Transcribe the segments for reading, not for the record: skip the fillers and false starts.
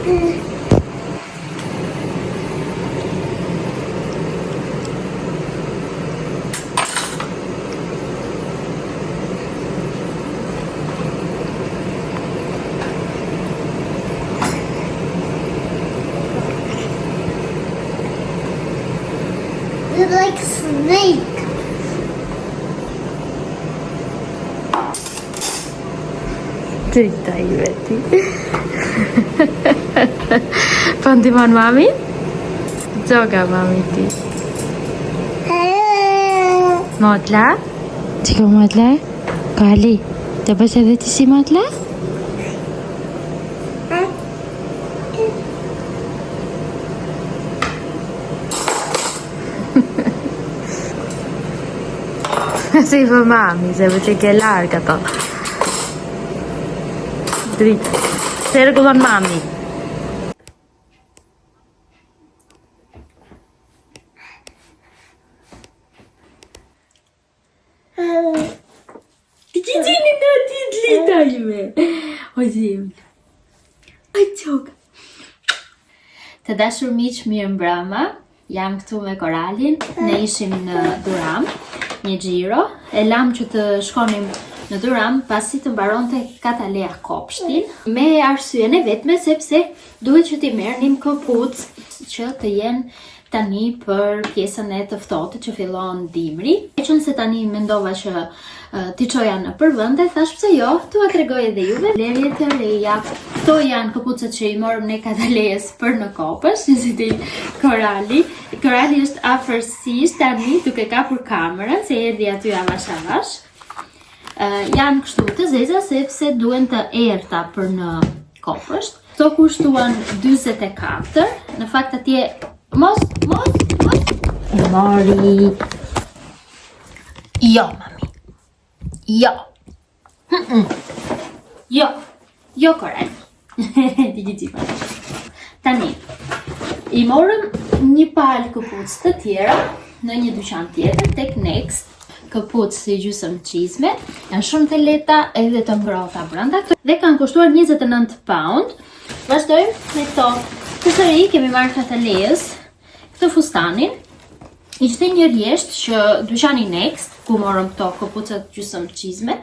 You're like a snake. Drita I veti. Pandimon mami? Gjoga mami ti. Modla? Çiko modla? Kali. Të bësh edhe ti si modla? Si për mami, se për që ke largë ato. Dritë. Se rregullon mami. Gjini në ti t'lita ime. O zimë. Aj qoka. Të dashur miq, mirë mbrëma. Jam këtu me Koralin. Ne ishim në Duram. Një xhiro, e lam që të shkonim në Duram pasi të mbaronte Katalea kopshtin, me arsyen e vetme sepse duhet që t'i merrnim këpucë që të jenë tani për pjesën e të ftohtë që fillon dimri. Qëse tani mendova që t'i çoja në përvende, thash pse jo, t'ua tregoj edhe juve. Lerje të reja, këto janë këpucët që i morëm ne Katalees për në kopës, si ti Korali. Korali është afërsisht tani duke kapur kamerën, se erdhi aty avash avash. Janë kështu të zeza sepse duhen të errta për në kopësht. Këto kushtuan 44, në fakt atje mos. E mori. Jo, mami. Jo. Jo, Korali. Ti gjithë. Tani, i morëm një palë këpucë të tjera në një dyqan tjetër, tek Next. Këpucë si gjysmë çizme, janë shumë të lehta edhe të ngrohta brenda dhe kanë kushtuar 29 pound. Vazhdojmë me këto. Përsëri kemi marrë Katalees këtë fustanin. Ishte një rjesht që dyqani Next, ku morëm këto këpucët gjysmë çizme,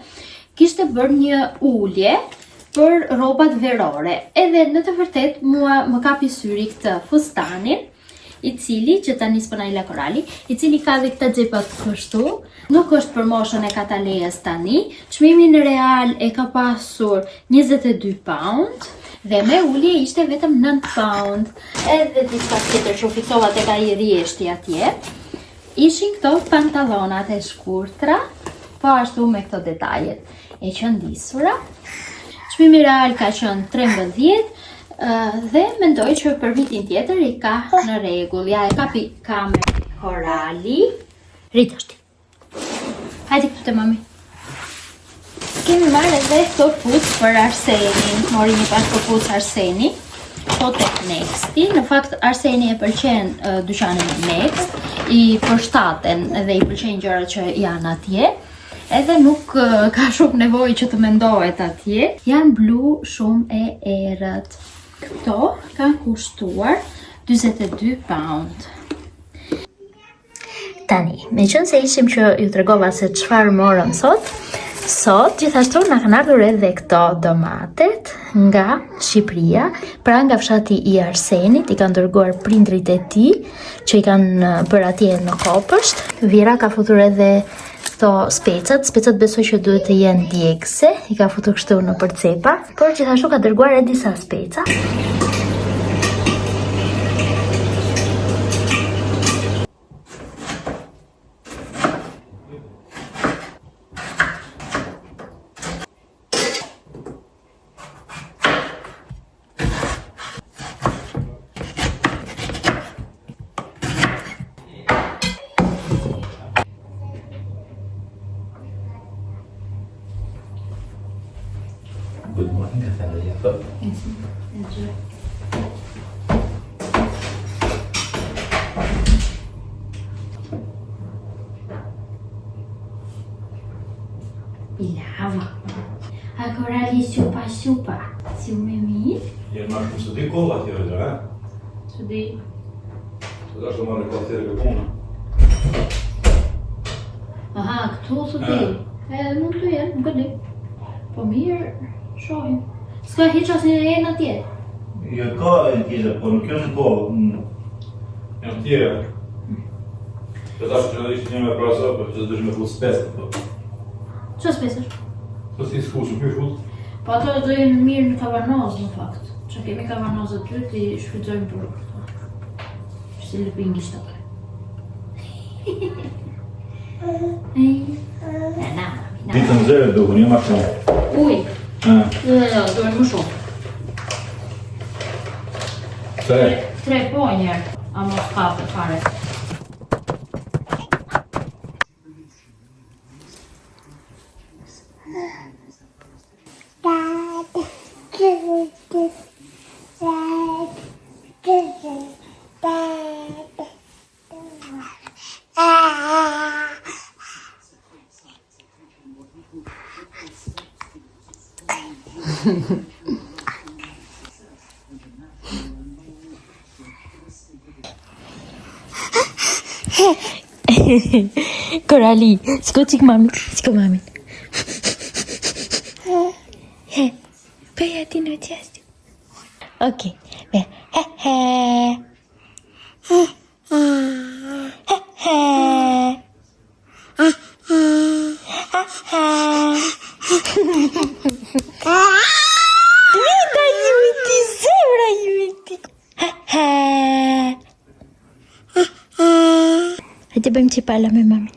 kishte bërë një ulje për rrobat verore. Edhe në të vërtet mua më kapi syri këtë fustanin, i cili që tani s'pëna Korali, i cili ka dhe këta xhepat kështu. Nuk është për moshën e Katalees tani. Çmimin real e ka pasur 22 pound dhe me ulje ishte vetëm 9 pound. Edhe diçka tjetër që fiksova tek ai rjeshti atje. Ishin këto pantallonat e shkurtra, po ashtu me këto detajet e qëndisura. Çmimi real ka qenë 13 dhe mendoj që për vitin tjetër i ka në rregull. Ja e kapi kamerën Korali. Rrit është. Hajde këtu te mami. Kemi marrë edhe këpucë për Arsenin. Mori një pas këpucë Arseni. Po tek Nexti. Në fakt Arseni e pëlqen dyqanin e Next. I përshtaten dhe i pëlqejnë gjërat që janë atje. Edhe nuk ka shumë nevojë që të mendohet atje. Janë blu shumë e errët. Këto kanë kushtuar 42 pound. Tani, me qënë se ishim që ju tregova se çfarë morëm sot, gjithashtu na kanë ardhur edhe këto domatet nga Shqipëria, pra nga fshati i Arsenit, i kanë dërguar prindrit e tij, që i kanë bërë atje në Kopësht. Vira ka futur edhe këto specat besoj që duhet të jenë djegëse, i ka futur kështu në përcepa, por gjithashtu ka dërguar edhe disa speca. Good morning, Kataleea. Enjoy. Bilava. A Korali super. Ciúme mirë. Jenë ma shumë së di kohë atjere gjë, Së di. Se da është të marrë kvartire këtë punë. Aha, këtu së di. Mund të jenë, nuk e di. Po mirë, shohim. S'ka hiq asnjë enë atje. Jo ka e tjetër, po nuk janë kohë. Janë tjera. Që ta që në ishtë një me prasë, po që të dëshme fut spesë. Qa spesër? Po si s'ku që kuj fut? Po ato do jenë mirë në kavanozë, në fakt. Që kemi kavanozë aty, ti shfrytëzojmë për këto. Si lëpin gisht atë. Na. Ditë në zërë duhu, një ma shumë. Uj. Do Dojnë më shumë. Tre po njerë, a mos kafe fare. Coralie, shko qik mami, Bëja ti në qashtu. Ok, bëja, Vita juti, zemra juti. Hajde bëjmë qipala me mamin.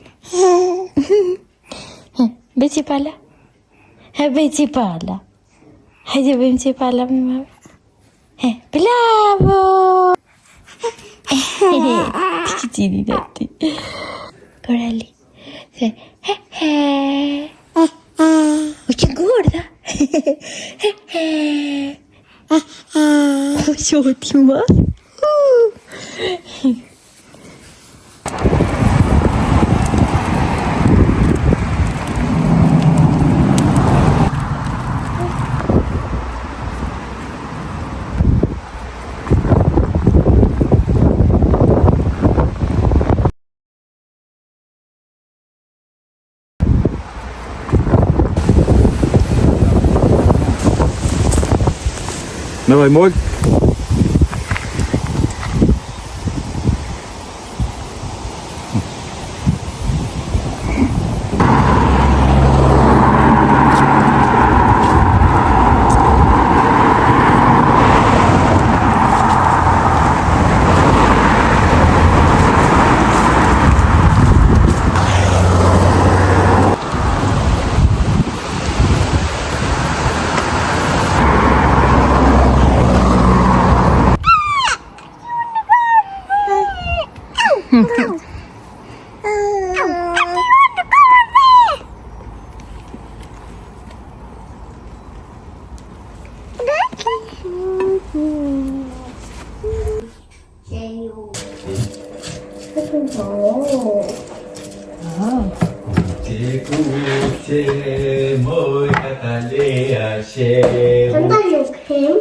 Bëj qipala? Bëj qipala. Hajde bëjmë qipala me mamin. Bravo! Ti qini në ti. Coralie. O që gorda. O që ti ma. Давай, моль. Kuqe, moj katalea she. Tanta lukrim.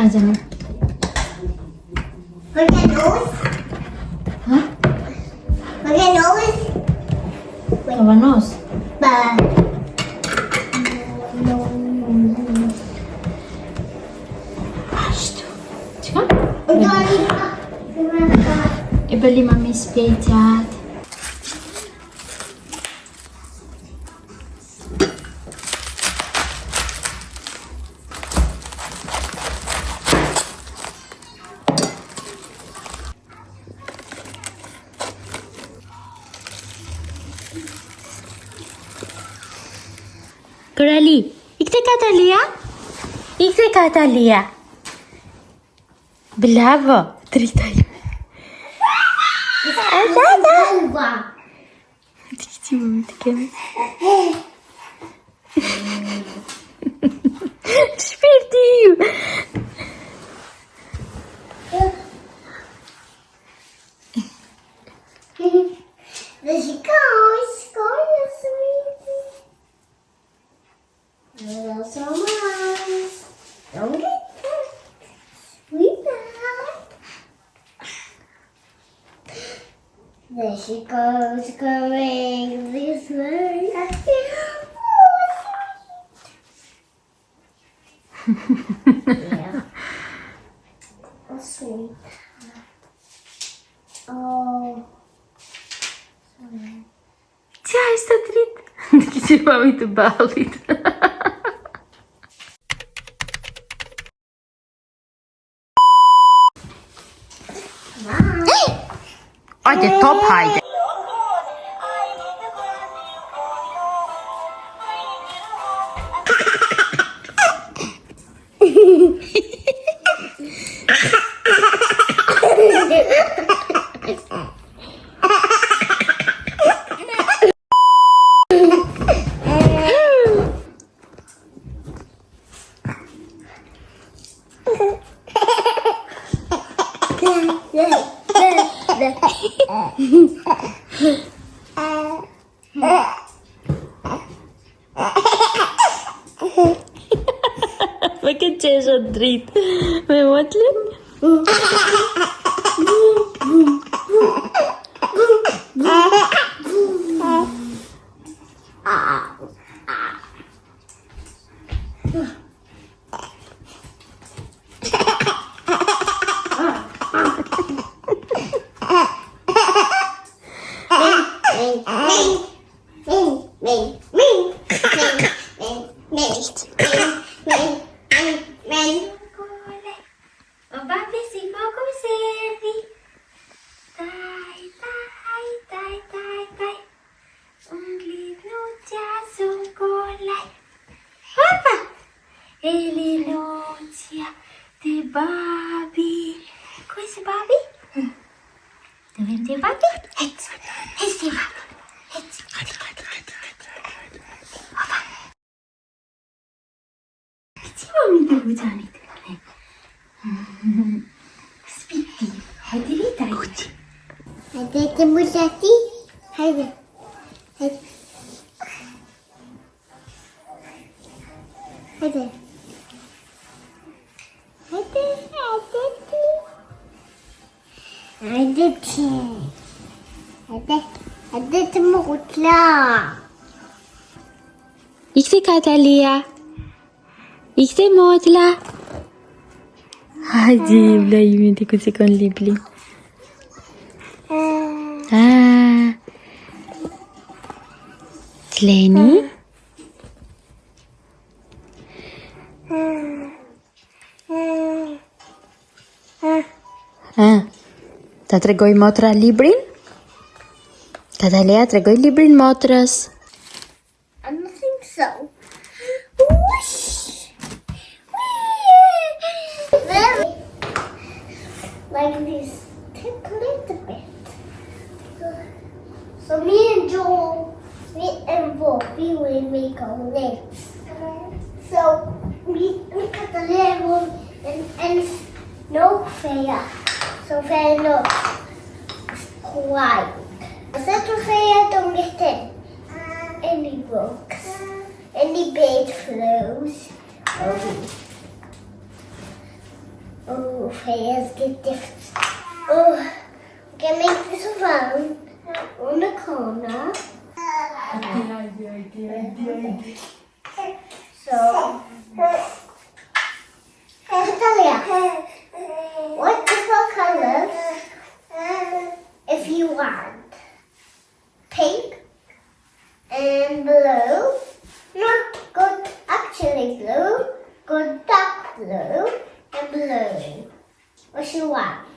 Hajde, Look at those. vanos. Ashtu. Çka? E bëli mami spjejtjat. Korali, ikte Katalia? Ikte Katalia? Bravo, drita ime. Dikti mami të kemi. Shpirti ju. There she goes. Go, sweetie. Hello, so much. Don't get hurt. Sweetheart. There she goes, going this way. Yeah. Oh, sweet. Oh. Qa ishte trit? Dikti mami të ballit. Hajde, top, hajde. Me këtë që është dritë me motlën? Elinocia de Babi. Kom eens, Babi. Dan wint de Babi. Het is de Babi. Hoppa. Zie mami de goed aan het. Spiti. Hij deed het goed. Hij deed de moesati. Hij deed. عدت مغتلا İkte Katalia. İkte Motla. Hadi Ibrahim di kusi kon libli. Tleni. Ta tregoj motra librin? Katalia, tregoj librin motrës. I don't think so. Whoosh. Like this. Take a little bit. So me and Joel, we will make our legs. So we cut the leg and no fair. So fair no quiet. Så Sofia don't get in any books, any bed flows. Oh, Freya's get gifts. Oh, can make this fun on the corner. So, Natalia, what different colors if you want? Pink and blue. Not good, actually blue. Good dark blue and blue. What you want?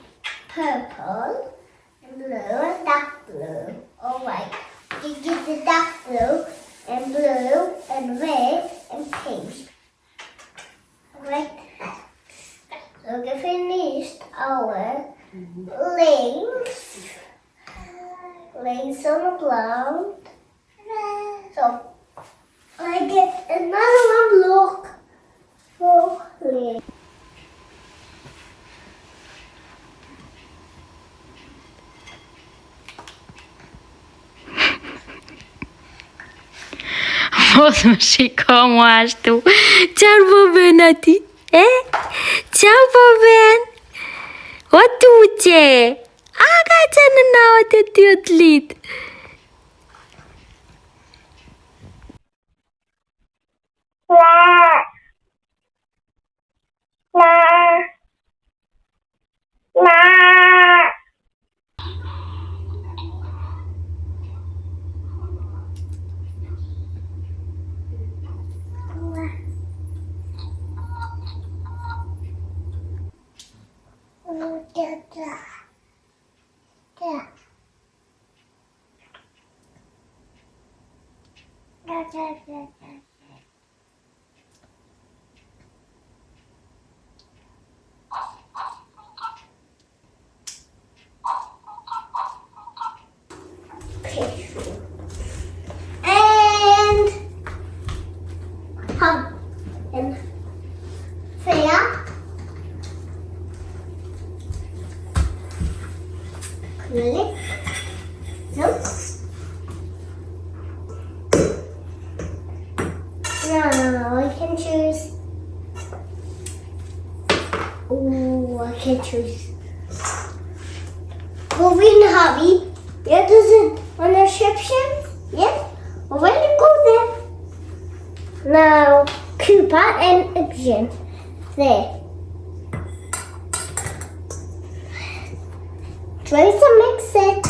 Purple and blue and dark blue. Alright. You get the dark blue and red and pink. Alright. So we finished our lace on the ground. So I get another one look for lace. Mos më shiko mua ashtu. Qarë po bën ati? Qarë po bën? O tuqe! A ka që në naot e ty o të lit? And hum and Freya. Click. No. No, I can choose. Oh, I can choose. Moving hobby. Yeah, does it on the description? Yes. Already go there. Now, Cooper and Ibsen. There. Try to mix it.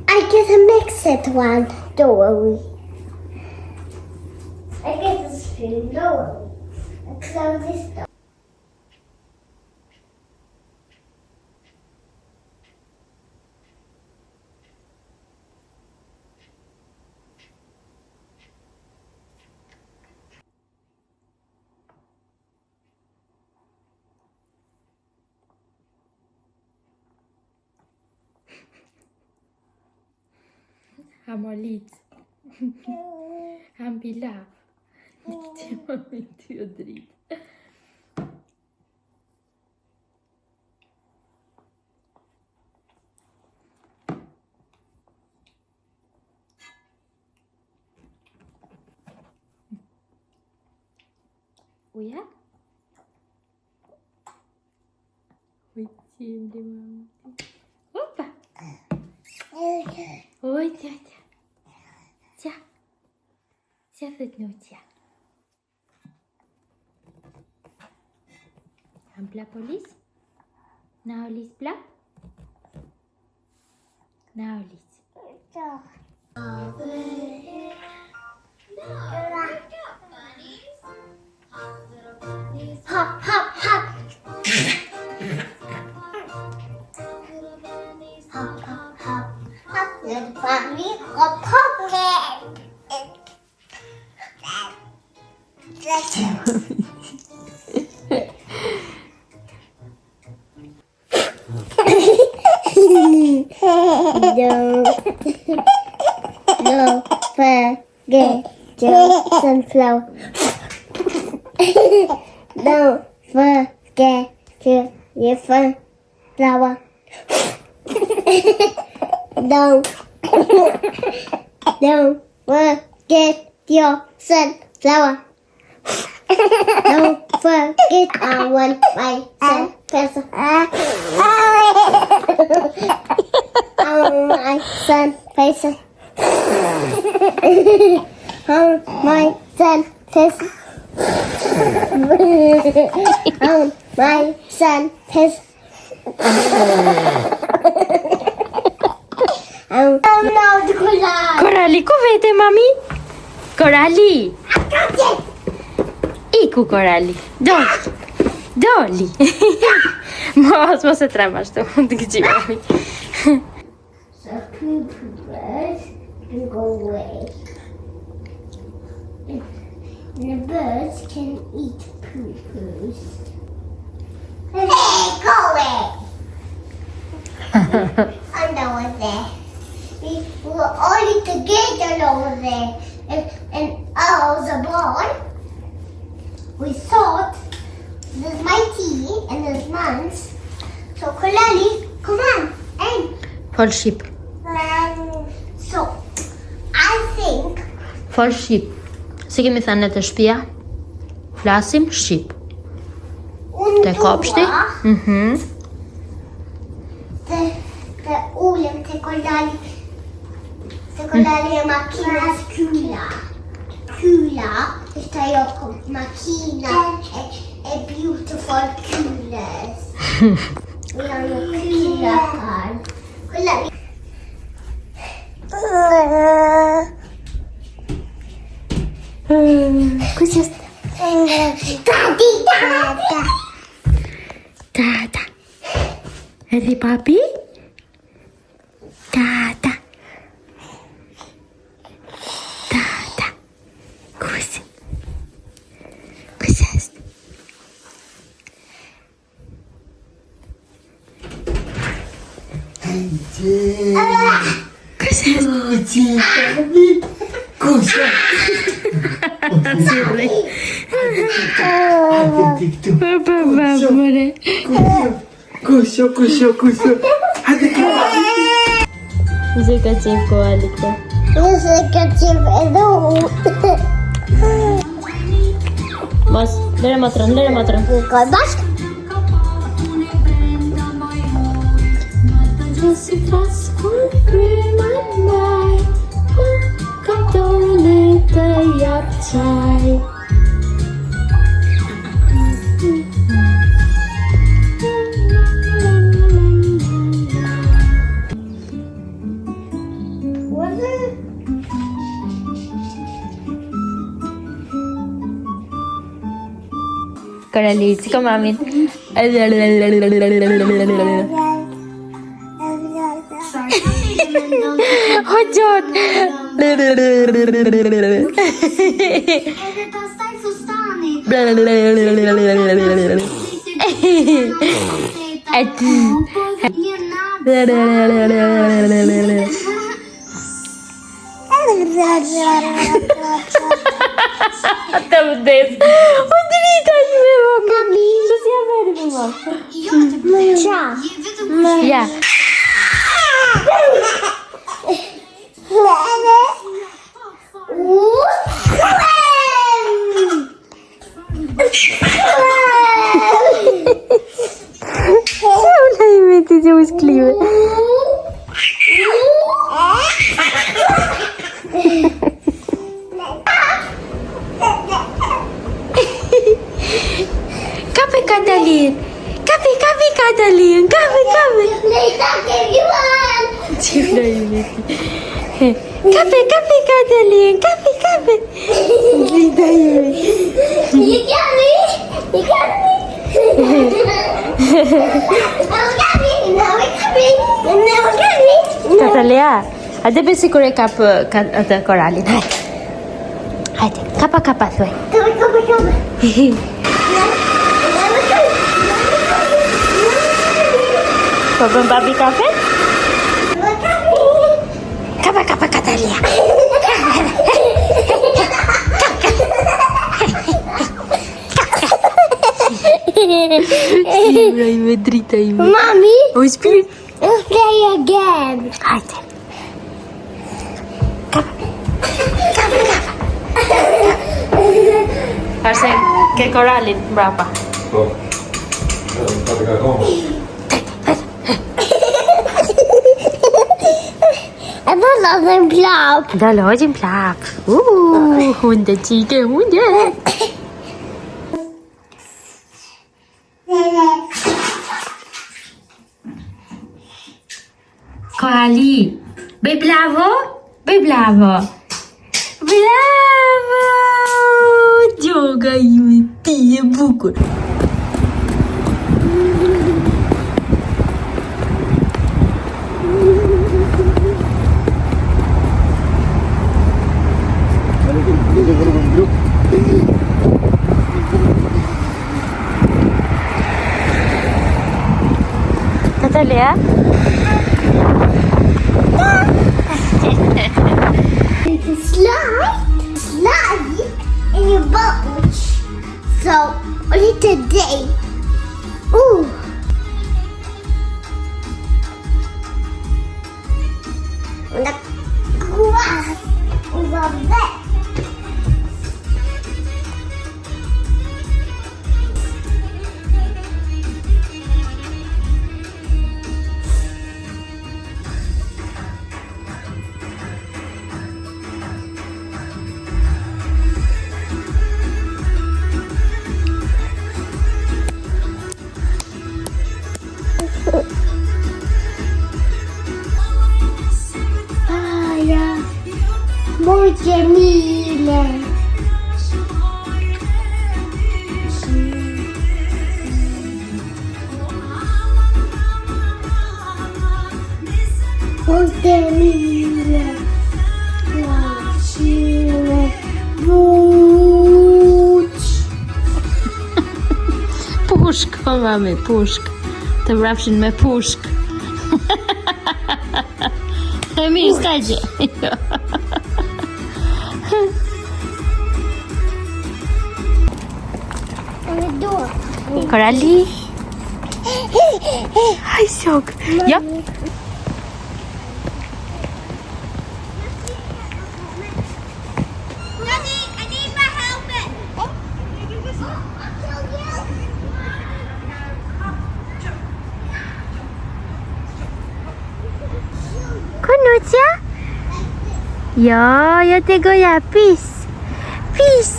I get a mix it one. Don't worry. I get the spoon. Don't worry. I close this door. Ham olit. Ham pilav. Gdje mam i ty o drit. Uja? Oj, ciemny mam. Opa! Oj, tja. Tja. Tja, wydnucia. Ham plapolis? Naolis plap? Naolis. Hop, hop, hop. Hop, hop, hop. Hop, little bunny, hop, hop. Don't forget your sunflower. Don't forget your sunflower. Don't forget your sunflower. Don't forget I want my sunflower. I want my sunflower. My son is my son is Korali, ku vete mami? Korali. Iku Korali. Doli. Mos e trem ashtu. Të këqi mami. So poo-poo birds can go away. And the birds can eat poo-poos. Hey, go away! And over there. We were all together over there. And I was born. We thought there's my tea and there's Mans. So Kolali, come on, and Fol shqip. so I think Fol shqip. Si kemi thënë në të shtëpia? Flasim shqip. Te kopshti? Te ulem te Kolali. Te Kolali e makina skula. Kula është ajo makina e beautiful kulas. We are your kula card. Kolali. Kush jest? Tata. Edhe papi? Tata. Kush? Kush jest? Kush jest? Kusia! Zirri. Kusia! Hadi Zirka qenë koali këta. Nëse ka qef edhe unë. Mos, lere matrën. Ka bashkë. Si fast kur kryman maj, ka tone të jap qaj. Korali, si ka mamin? O gjot! Të vdes! O drita që me vogën! Që si ja veri me vogën? Ja. Olha aí, te deu um clima. Cabe, Catalina. Cabe, Catalina. Cabe. Tipo aí, Cabe, Catalina. Cabe. Linda aí. You got me. Catalina, hajde besi kur e kap atë koralin. Hajde, kapa thuaj. Po bëm babi kafe? Kapa Catalina. Ai, me drita aí. Mommy, O espírito. let's play again. Hajde. Arsen, ke koralin mbrapa. Po. Ka të kakon. Edhe lodhin plap. Do lojim plap. Hunde qike, hunde. Koali, bëj bravo, bëj bravo. Bravo! Gjoga ju ti e bukur. Natalia? You can slide in your boat. So, only today. Ooh. The grass over there. Muy Jamila. Muy Jamila. Pushk, po mami, pushk. Të vrapshin me pushk. E mirë, s'ka gjë. Korali. Ai, sok. Ja. I need my helmet. Kunucja? Ja tego ja pis. Pis.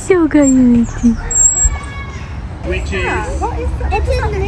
Soga Unity. Which is... It's in the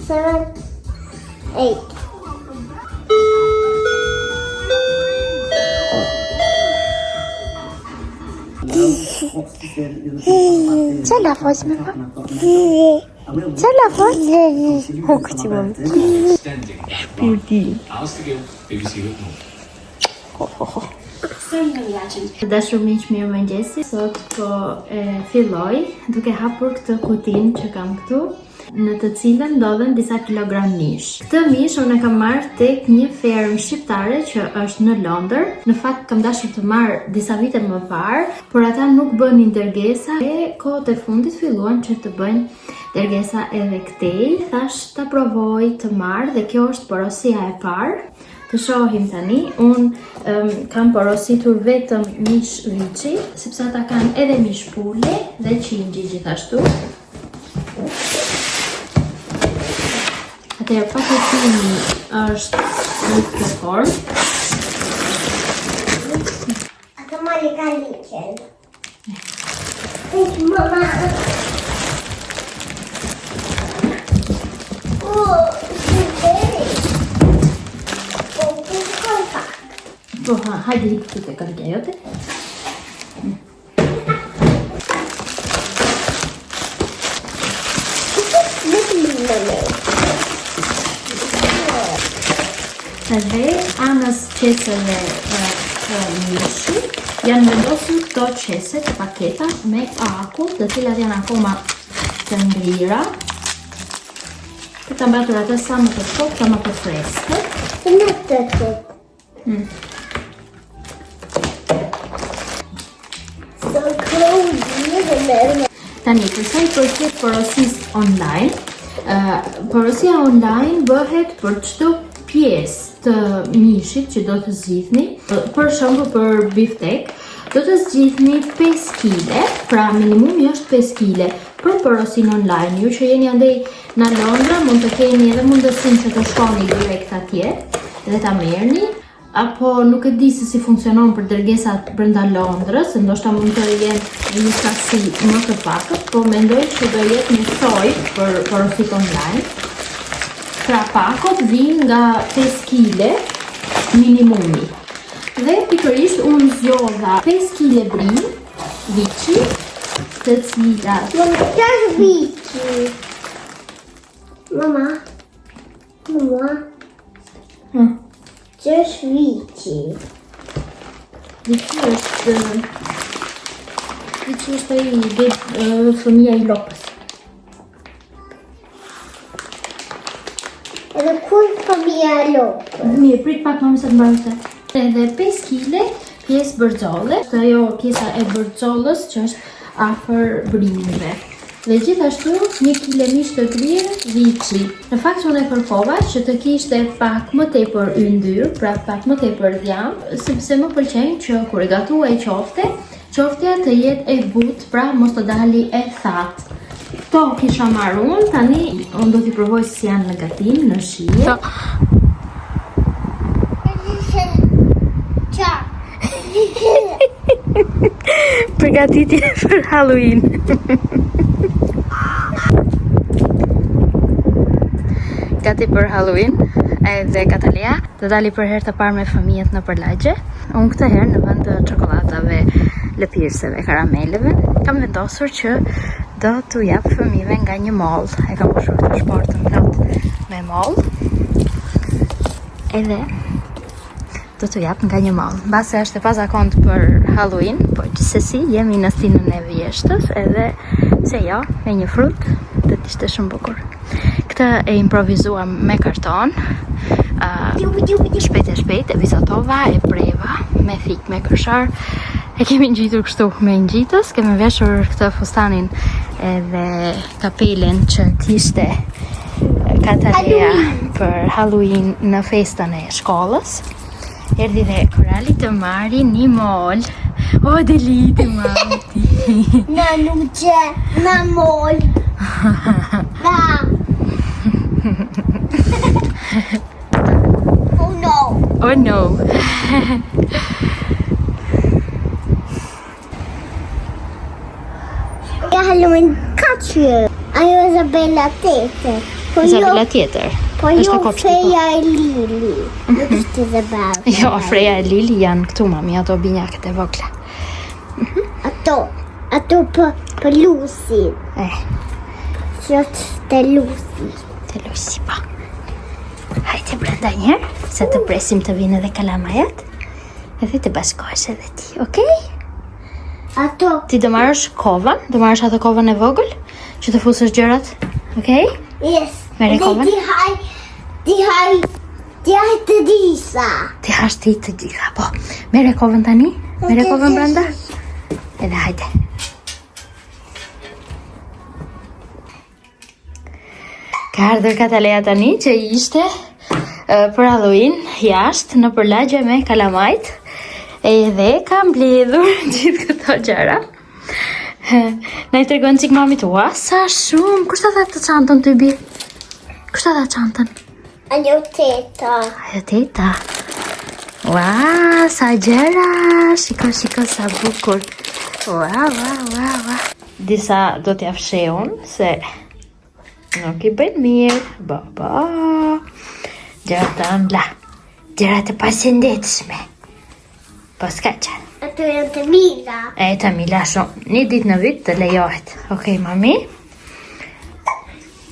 seven, 8. C'è la voce, mamma? C'è la voce? Oh, che ci vuole. Spirti. Dashur miq, mirë mëngjesi. Sot po filloj duke hapur këtë kutinë që kam këtu, në të cilën ndodhen disa kilogram mish. Këtë mish unë e kam marrë tek një fermë shqiptare që është në Londër. Në fakt kam dashur të marr disa vite më parë, por ata nuk bënin dërgesa e kohët e fundit filluan që të bëjnë dërgesa edhe këtej. Thash ta provoj të marr dhe kjo është porosia e parë. Të shohim tani, unë kam porositur vetëm mish viçi, sepse ata kanë edhe mish pule dhe qingji gjithashtu. Atëherë paketimi është në këtë formë. Atë mali ka liqen. Mama. Po, hajde i këtë të kërke, jote? Edhe anës qeseve mishi janë vendosur këto qese të paketa me akull, të cilat janë akoma të ngrira. Këta mbatur atë sa më të shkop, sa më të freskët. Në të të. So cozy. Tani, përsa i përket porosisë online, porosia online bëhet për çdo pjesë të mishit që do të zgjidhni. Për shembull për biftek, do të zgjidhni 5 kg, pra minimumi është 5 kg për porosin online. Ju që jeni andej në Londra, mund të keni edhe mundësinë që të shkoni direkt atje dhe ta merrni. Apo nuk e di se si funksionon për dërgesat brenda Londrës, se ndoshta mund të jenë një saksi më të pakët, po mendoj që do jetë njësoj për porosit online. Pra pakot vijnë nga 5 kg minimumi. Dhe pikërisht unë zgjodha 5 kg brim, viçi, të cilat. Qash viçi? Mama. Qash viçi? Viçi është fëmia i lopës. Edhe kur fëmia e lopës? Mirë, prit pak më se të mbarose. Edhe 5 kg pjesë bërxolle, është ajo pjesa e bërxollës që është afër brimëve. Dhe gjithashtu 1 kg mish të kryer viçi. Në fakt unë e kërkova që të kishte pak më tepër yndyr, pra pak më tepër djamb, sepse më pëlqen që kur e gatuaj qoftja të jetë e butë, pra mos të dali e thatë. Këto kisha marrë unë, tani unë do t'i provoj si janë në gatim, në shije. Përgatitje për Halloween. Gati për Halloween, edhe Katalea do dali për herë të parë me fëmijët në përlagje. Unë këtë herë në vend të çokoladave, lëpirseve, karameleve, kam vendosur që do t'u jap fëmijëve nga një moll. E kam pushur këtë shportën plot me moll. Edhe do t'u jap nga një moll. Mbase është e pazakont për Halloween, po gjithsesi jemi në stinën e vjeshtës, edhe pse jo, me një frut do të ishte shumë bukur. Këtë e improvizuam me karton. Shpejt e vizatova, e preva me thik, me kërshar. E kemi ngjitur kështu me ngjitës, kemi veshur këtë fustanin edhe kapelen që kishte Katalea për Halloween në festën e shkollës. Erdhi dhe Korali të marri një mol. O, deli të mati. Në nuqe, në mol. Oh no. Oh no. Halloween kaçıyor. Ajo Isabella tjetër. Isabella tjetër. Po jo Freja e Lili. Nuk është Isabella. Jo, Freja e Lili janë këtu, mami, ato binjakët e vogla. Ato për Lucy. Që të Lucy. Të Lucy, pa. Hajde brenda njerë, se të presim të vinë edhe kalamajat. Edhe të bashkohesh edhe ti, okej? Ato. Ti do marrësh kovën, do marrësh atë kovën e vogël, që të fusësh gjërat, okej? Yes. Mere kovën? Ti haj të disa. Ti hash ti të gjitha, po. Mere kovën tani, mere kovën brenda. Edhe hajde. Ka ardhur Katalea tani që ishte për Halloween jashtë në përlagje me kalamajt. Edhe ka mbledhur gjithë këto gjëra. Na i tregon cik mami tua. Sa shumë. Kush ta dha të çantën ty bi? Kush ta dha çantën? Ajo teta. Ajo teta. Ua, sa gjëra. Shiko sa bukur. Ua. Disa do t'ja fshehun se nuk i bën mirë. Baba. Gjëra të ëmbla. Gjëra të pasëndetshme. Po s'ka qenë. Ato janë të mira. E të mila shumë. Një ditë në vit të lejohet. Okej, mami.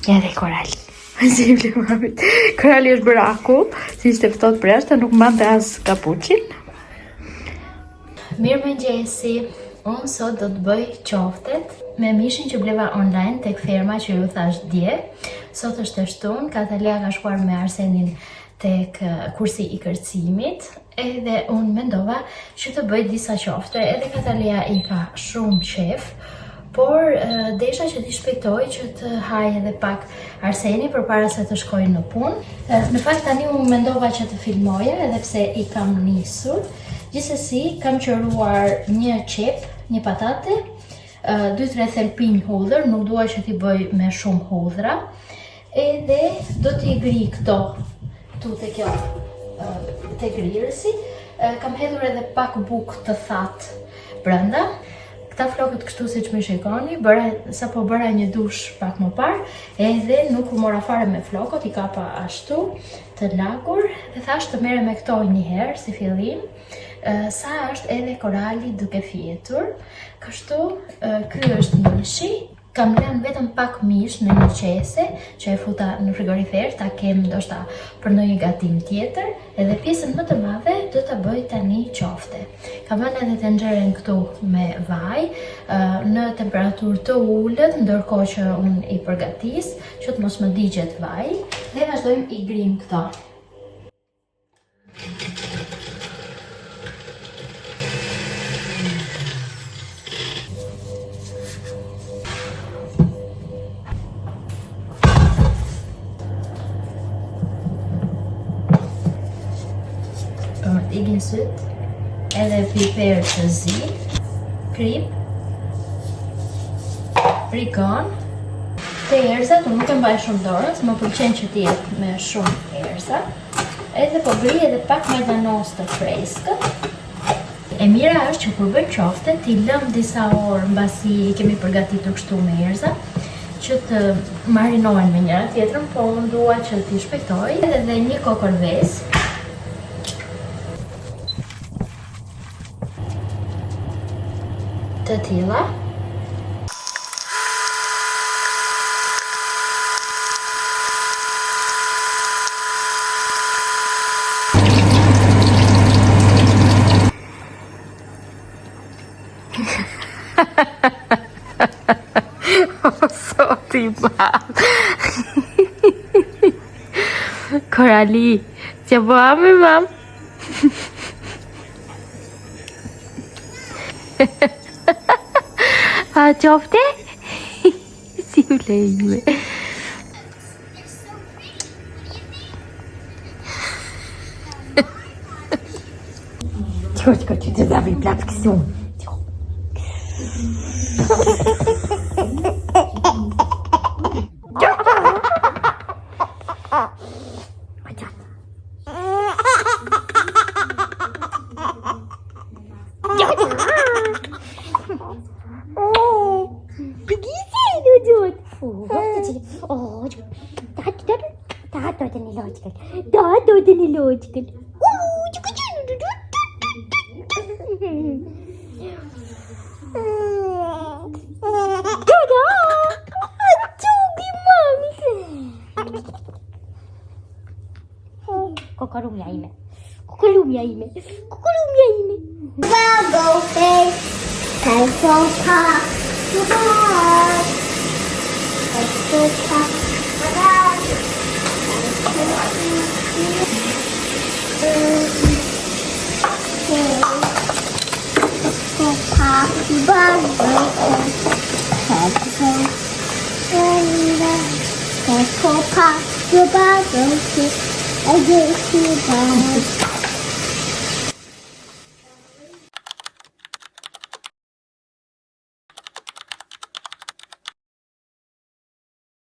Edhe Korali. Si ble mami. Korali është bërë aku, si ishte ftohtë për jashtë, nuk mbante as kapuçin. Mirëmëngjesi. Unë sot do të bëj qoftet me mishin që bleva online tek ferma që ju thash dje. Sot është e shtunë, Katalia ka shkuar me Arsenin tek kursi i kërcimit, edhe unë mendova që të bëj disa qofte, edhe Katalia i ka shumë qef, por desha që t'i shpejtoj që të haj edhe pak Arseni përpara se të shkoj në punë. Në fakt tani unë mendova që të filmoja, edhe pse i kam nisur. Gjithsesi kam qëruar një qep, një patate, 2-3 thelpinj hudhër, nuk dua që t'i bëj me shumë hudhra, edhe do t'i gri këto tu te kjo te grirësi. Kam hedhur edhe pak bukë të thatë brenda. Këta flokët kështu siç më shikoni, sapo bëra një dush pak më parë, edhe nuk u mora fare me flokët, i kapa ashtu të lagur, dhe thash të merrem me këto një herë si fillim. Sa është edhe Korali duke fjetur, kështu ky është mishi. Kam lënë vetëm pak mish në një qese që e futa në frigorifer, ta kem ndoshta për ndonjë gatim tjetër, edhe pjesën më të madhe do ta bëj tani qofte. Kam vënë edhe tenxherën këtu me vaj në temperaturë të ulët, ndërkohë që unë i përgatis që të mos më digjet vaj, dhe vazhdojmë i grim këto. Igin syt, edhe piper të zi, krip, rikon, të erëzat, unë nuk e mbaj shumë dorës, më pëlqen që t'jetë me shumë erëza, edhe po bëj edhe pak majdanos të freskët. E mira është që kur bëjmë qofte, t'i lëm disa orë mbasi kemi përgatitur kështu me erëza, që të marinohen me njëra tjetrën, po unë dua që t'i shpejtoj, edhe një kokorves, të tilla. Sot i bab. Korali, që bëhame mam? A qofte? Si u lejme. Qiko, që të zavim plap kësu. Kukulumia ime. Go face, pencil pop, goodbye. Pencil pop, goodbye. Pencil pop, goodbye. I guess you